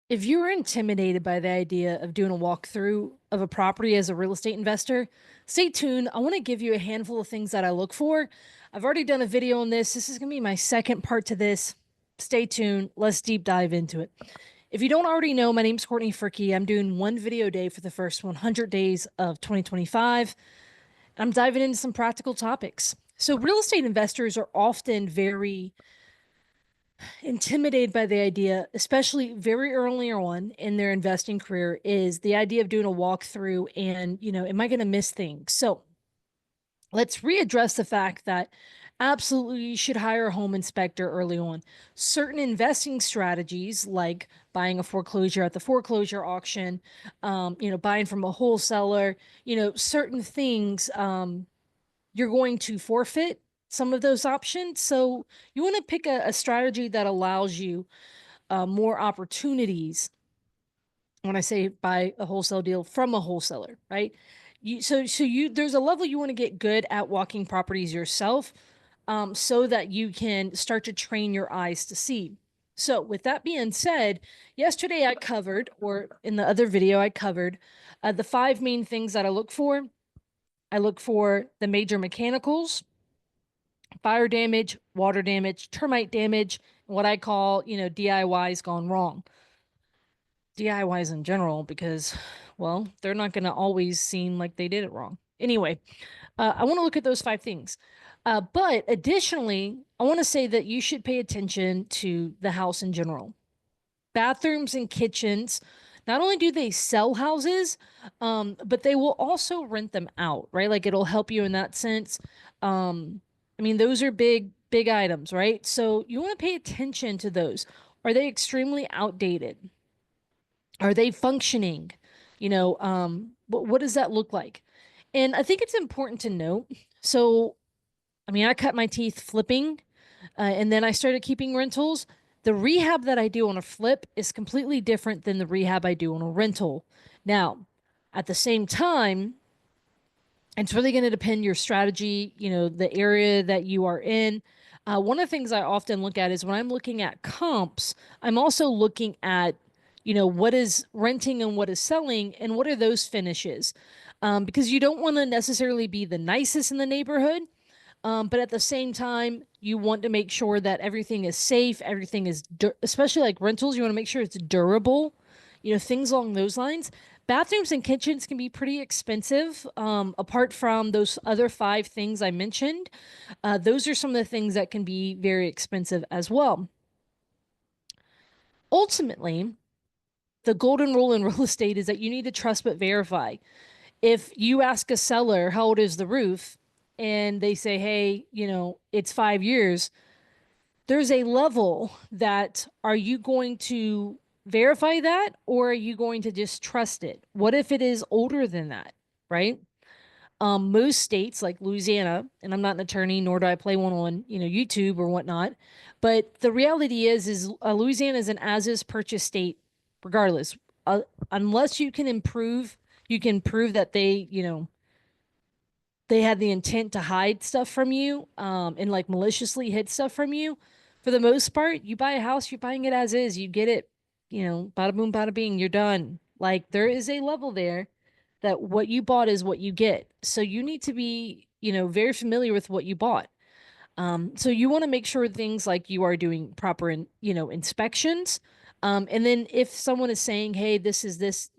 If you're intimidated by the idea of doing a walkthrough of a property as a real estate investor, stay tuned. I want to give you a handful of things that I look for. I've already done a video on this. This is going to be my second part to this. Stay tuned. Let's deep dive into it. If you don't already know, my name's Courtney Fricky. I'm doing one video a day for the first 100 days of 2025. I'm diving into some practical topics. So, real estate investors are often very intimidated by the idea, especially very early on in their investing career, is the idea of doing a walkthrough and, am I going to miss things? So let's readdress the fact that absolutely you should hire a home inspector early on. Certain investing strategies, like buying a foreclosure at the foreclosure auction, buying from a wholesaler, certain things, you're going to forfeit some of those options. So you want to pick a strategy that allows you more opportunities. When I say buy a wholesale deal from a wholesaler, right? There's a level you want to get good at walking properties yourself, so that you can start to train your eyes to see. So with that being said, yesterday I covered, or in the other video I covered, the five main things that I look for. I look for the major mechanicals, fire damage, water damage, termite damage, and what I call, DIYs gone wrong. DIYs in general, because, well, they're not going to always seem like they did it wrong. Anyway, I want to look at those five things. But additionally, I want to say that you should pay attention to the house in general. Bathrooms and kitchens, not only do they sell houses, but they will also rent them out, right? Like it'll help you in that sense. I mean, those are big items, right? So you want to pay attention to those. Are they extremely outdated? Are they functioning? What does that look like? And I think it's important to note. So, I mean, I cut my teeth flipping, and then I started keeping rentals. The rehab that I do on a flip is completely different than the rehab I do on a rental. Now, at the same time, it's really going to depend your strategy, the area that you are in. One of the things I often look at is when I'm looking at comps, I'm also looking at, what is renting and what is selling and what are those finishes. Because you don't want to necessarily be the nicest in the neighborhood. But at the same time, you want to make sure that everything is safe, everything is, especially like rentals, you want to make sure it's durable, things along those lines. Bathrooms and kitchens can be pretty expensive. Apart from those other five things I mentioned, those are some of the things that can be very expensive as well. Ultimately, the golden rule in real estate is that you need to trust but verify. If you ask a seller, how old is the roof? And they say, hey, it's 5 years, there's a level that, are you going to verify that or are you going to just trust it? What if it is older than that, right? Most states like Louisiana, and I'm not an attorney, nor do I play one on, YouTube or whatnot, but the reality is Louisiana is an as-is purchase state, regardless. Unless you can prove that they had the intent to hide stuff from you, and like maliciously hid stuff from you. For the most part, you buy a house, you're buying it as is. You get it, bada boom, bada bing, you're done. Like there is a level there that what you bought is what you get. So you need to be, very familiar with what you bought. So you want to make sure things like you are doing proper, inspections. And then if someone is saying, hey, this is this,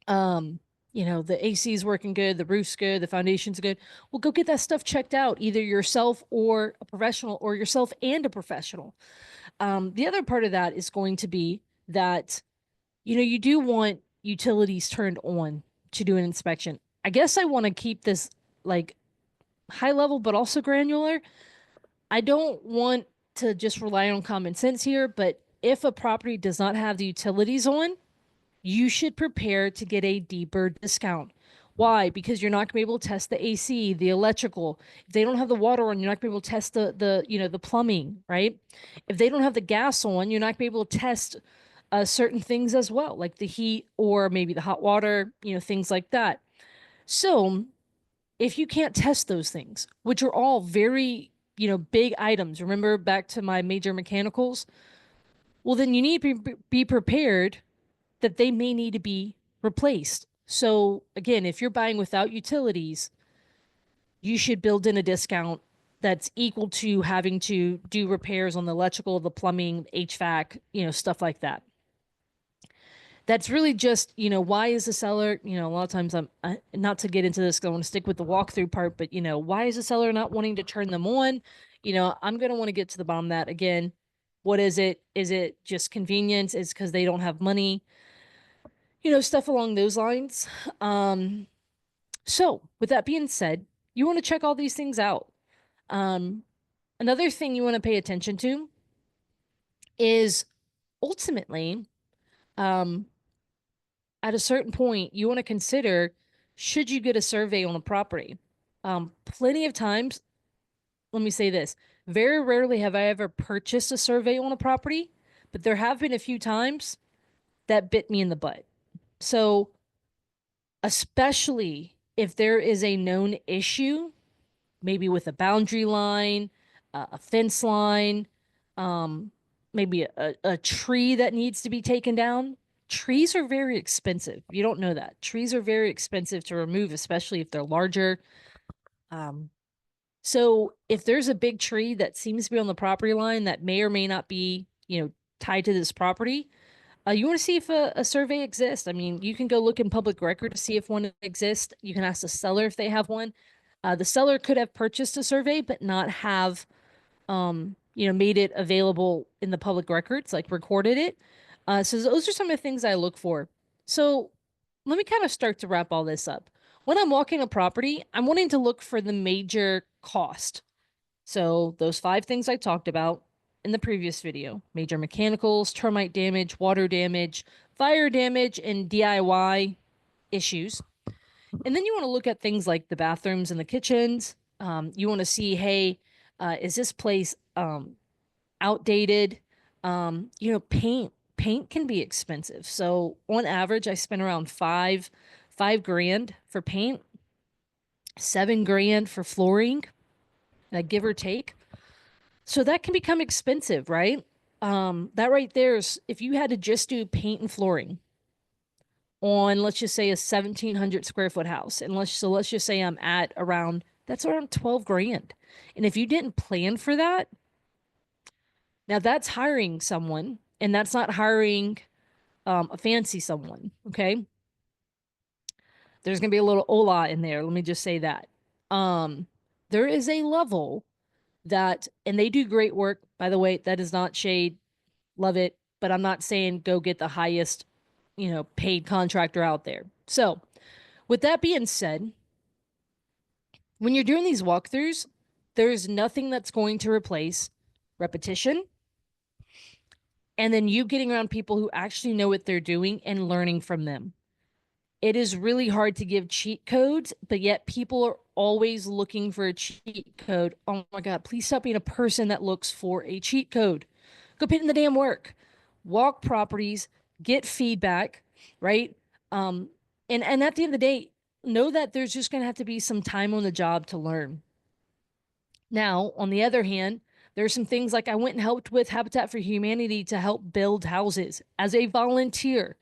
um, the AC is working good, the roof's good, the foundation's good. Well, go get that stuff checked out, either yourself or a professional, or yourself and a professional. The other part of that is going to be that, you do want utilities turned on to do an inspection. I guess I want to keep this like high level, but also granular. I don't want to just rely on common sense here, but if a property does not have the utilities on, you should prepare to get a deeper discount. Why? Because you're not going to be able to test the AC, the electrical. If they don't have the water on, you're not going to be able to test the plumbing, right? If they don't have the gas on, you're not going to be able to test certain things as well, like the heat or maybe the hot water, things like that. So if you can't test those things, which are all very, big items, remember back to my major mechanicals, Well, then you need to be prepared that they may need to be replaced. So again, if you're buying without utilities, you should build in a discount that's equal to having to do repairs on the electrical, the plumbing, HVAC, stuff like that. That's really just, why is the seller, a lot of times not to get into this, 'cause I want to stick with the walkthrough part, but, why is the seller not wanting to turn them on? I'm going to want to get to the bottom of that again. What is it? Is it just convenience? Is because they don't have money? Stuff along those lines. Um, so with that being said, you want to check all these things out. Um, Another thing you want to pay attention to is ultimately, um, at a certain point, you want to consider should you get a survey on a property? Plenty of times, let me say this, very rarely have I ever purchased a survey on a property, but there have been a few times that bit me in the butt. So, especially if there is a known issue, maybe with a boundary line, a fence line, um, maybe a tree that needs to be taken down. Trees are very expensive. You don't know that. Trees are very expensive to remove, especially if they're larger. Um, so if there's a big tree that seems to be on the property line that may or may not be, tied to this property, you want to see if a survey exists. I mean, you can go look in public record to see if one exists. You can ask the seller if they have one. The seller could have purchased a survey, but not have, made it available in the public records, like recorded it. So those are some of the things I look for. So let me kind of start to wrap all this up. When I'm walking a property, I'm wanting to look for the major cost. So those 5 things I talked about in the previous video: major mechanicals, termite damage, water damage, fire damage, and DIY issues. And then you want to look at things like the bathrooms and the kitchens. You want to see, hey, is this place outdated? Paint can be expensive. So on average, I spend around five grand for paint, 7 grand for flooring, give or take. So that can become expensive, right? That right there is if you had to just do paint and flooring on, let's just say, a 1,700 square foot house, and let's just say I'm at around, that's around 12 grand. And if you didn't plan for that, now that's hiring someone, and that's not hiring a fancy someone. Okay, there's gonna be a little hola in there. Let me just say that. Um, there is a level that, and they do great work, by the way. That is not shade. Love it. But I'm not saying go get the highest, paid contractor out there. So, with that being said, when you're doing these walkthroughs, there's nothing that's going to replace repetition and then you getting around people who actually know what they're doing and learning from them. It is really hard to give cheat codes, but yet people are always looking for a cheat code. Oh my God, please stop being a person that looks for a cheat code. Go put in the damn work. Walk properties, get feedback, right? Um, and at the end of the day, know that there's just gonna have to be some time on the job to learn. Now, on the other hand, there's some things like I went and helped with Habitat for Humanity to help build houses as a volunteer.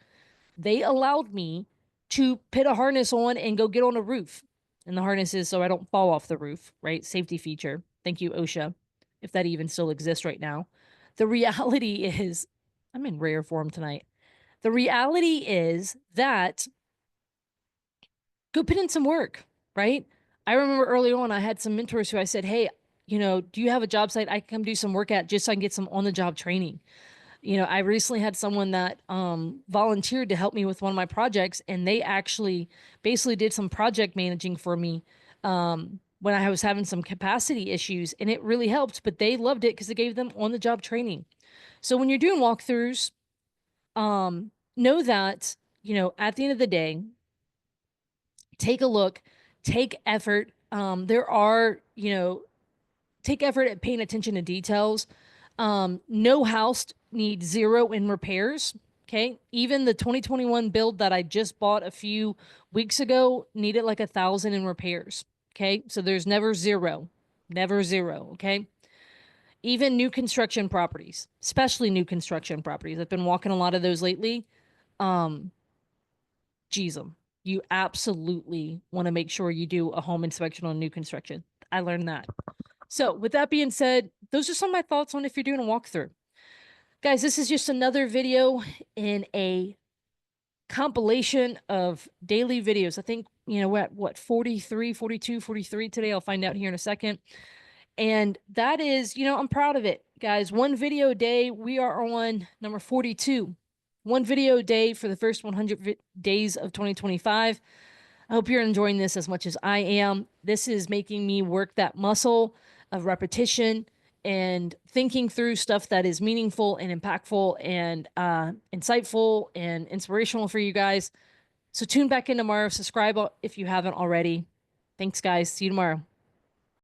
They allowed me to put a harness on and go get on a roof. And the harness is so I don't fall off the roof, right? Safety feature. Thank you, OSHA, if that even still exists right now. The reality is, I'm in rare form tonight. The reality is that go put in some work, right? I remember early on, I had some mentors who I said, hey, do you have a job site I can come do some work at just so I can get some on the job training? I recently had someone that volunteered to help me with one of my projects, and they actually basically did some project managing for me when I was having some capacity issues, and it really helped. But they loved it because it gave them on the job training. So when you're doing walkthroughs, know that at the end of the day, take a look, take effort. There are take effort at paying attention to details. No house needs zero in repairs. Okay. Even the 2021 build that I just bought a few weeks ago needed like 1,000 in repairs. Okay. So there's never zero. Never zero. Okay. even new construction properties, especially new construction properties. I've been walking a lot of those lately. Um, geez, you absolutely want to make sure you do a home inspection on new construction. I learned that. So with that being said, those are some of my thoughts on if you're doing a walkthrough. Guys, this is just another video in a compilation of daily videos. I think, we're at what, 43, 42, 43 today. I'll find out here in a second. And that is, I'm proud of it, guys. One video a day. We are on number 42. One video a day for the first 100 days of 2025. I hope you're enjoying this as much as I am. This is making me work that muscle of repetition and thinking through stuff that is meaningful and impactful and insightful and inspirational for you guys. So tune back in tomorrow. Subscribe if you haven't already. Thanks, guys. See you tomorrow.